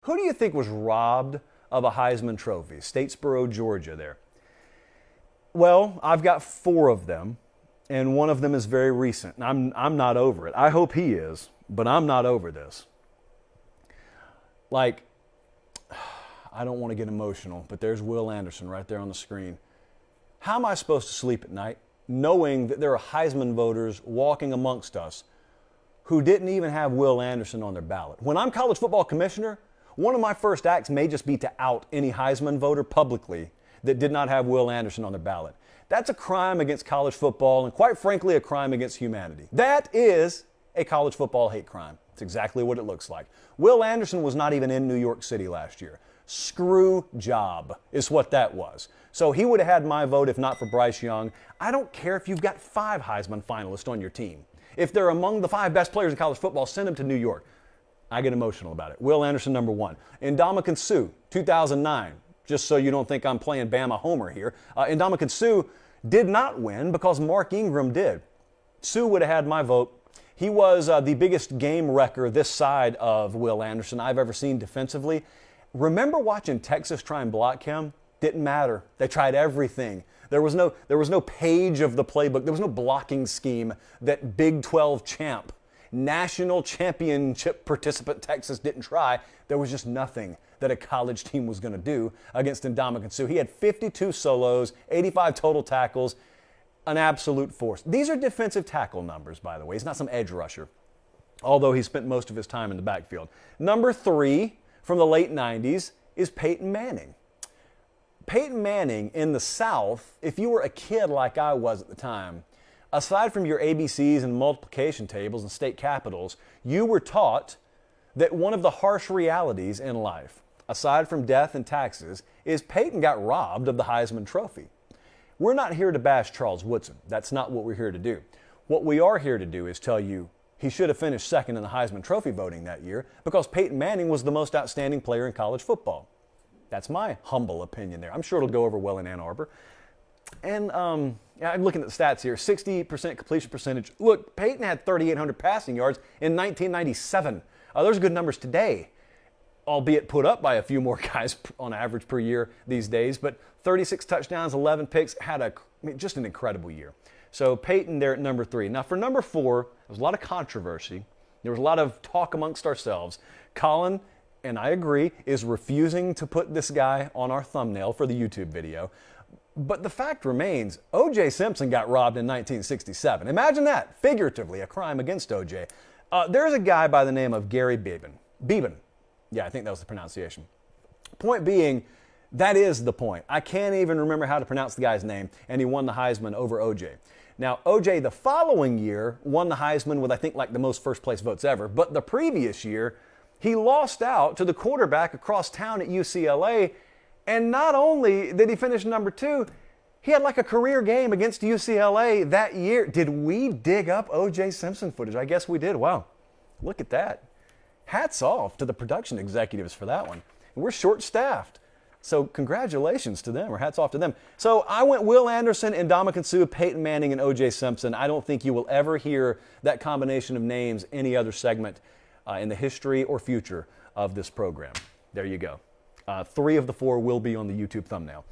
Who do you think was robbed of a Heisman Trophy? Statesboro, Georgia there. Well, I've got 4 of them, and one of them is very recent. I'm not over it. I hope he is, but I'm not over this. Like, I don't want to get emotional, but there's Will Anderson right there on the screen. How am I supposed to sleep at night knowing that there are Heisman voters walking amongst us who didn't even have Will Anderson on their ballot? When I'm college football commissioner, one of my first acts may just be to out any Heisman voter publicly that did not have Will Anderson on their ballot. That's a crime against college football and, quite frankly, a crime against humanity. That is a college football hate crime. It's exactly what it looks like. Will Anderson was not even in New York City last year. Screw job is what that was. So he would have had my vote if not for Bryce Young. I don't care if you've got 5 Heisman finalists on your team. If they're among the 5 best players in college football, send them to New York. I get emotional about it. Will Anderson, number 1. Ndamukong Suh, 2009. Just so you don't think I'm playing Bama Homer here. Ndamukong Suh did not win because Mark Ingram did. Suh would have had my vote. He was the biggest game wrecker this side of Will Anderson I've ever seen defensively. Remember watching Texas try and block him? Didn't matter. They tried everything. There was no page of the playbook. There was no blocking scheme that Big 12 champ, national championship participant Texas didn't try. There was just nothing that a college team was going to do against Ndamukong Suh. He had 52 solos, 85 total tackles, an absolute force. These are defensive tackle numbers, by the way. He's not some edge rusher, although he spent most of his time in the backfield. Number 3 from the late 90s is Peyton Manning. Peyton Manning in the South, if you were a kid like I was at the time, aside from your ABCs and multiplication tables and state capitals, you were taught that one of the harsh realities in life, aside from death and taxes, is Peyton got robbed of the Heisman Trophy. We're not here to bash Charles Woodson. That's not what we're here to do. What we are here to do is tell you he should have finished second in the Heisman Trophy voting that year because Peyton Manning was the most outstanding player in college football. That's my humble opinion there. I'm sure it'll go over well in Ann Arbor. And I'm looking at the stats here. 60% completion percentage. Look, Peyton had 3,800 passing yards in 1997. Those are good numbers today, albeit put up by a few more guys on average per year these days. But 36 touchdowns, 11 picks, had just an incredible year. So Peyton there at number 3. Now for number 4, there was a lot of controversy. There was a lot of talk amongst ourselves. Colin, and I agree, is refusing to put this guy on our thumbnail for the YouTube video. But the fact remains, O.J. Simpson got robbed in 1967. Imagine that, figuratively, a crime against O.J. There's a guy by the name of Gary Beban. Yeah, I think that was the pronunciation. Point being, that is the point. I can't even remember how to pronounce the guy's name, and he won the Heisman over O.J. Now, O.J. the following year won the Heisman with, I think, like the most first-place votes ever. But the previous year, he lost out to the quarterback across town at UCLA, and not only did he finish number 2, he had like a career game against UCLA that year. Did we dig up O.J. Simpson footage? I guess we did. Wow, look at that. Hats off to the production executives for that one. And we're short-staffed, so congratulations to them, or hats off to them. So I went Will Anderson, Ndamukong Suh, Peyton Manning, and O.J. Simpson. I don't think you will ever hear that combination of names any other segment in the history or future of this program. There you go. 3 of the 4 will be on the YouTube thumbnail.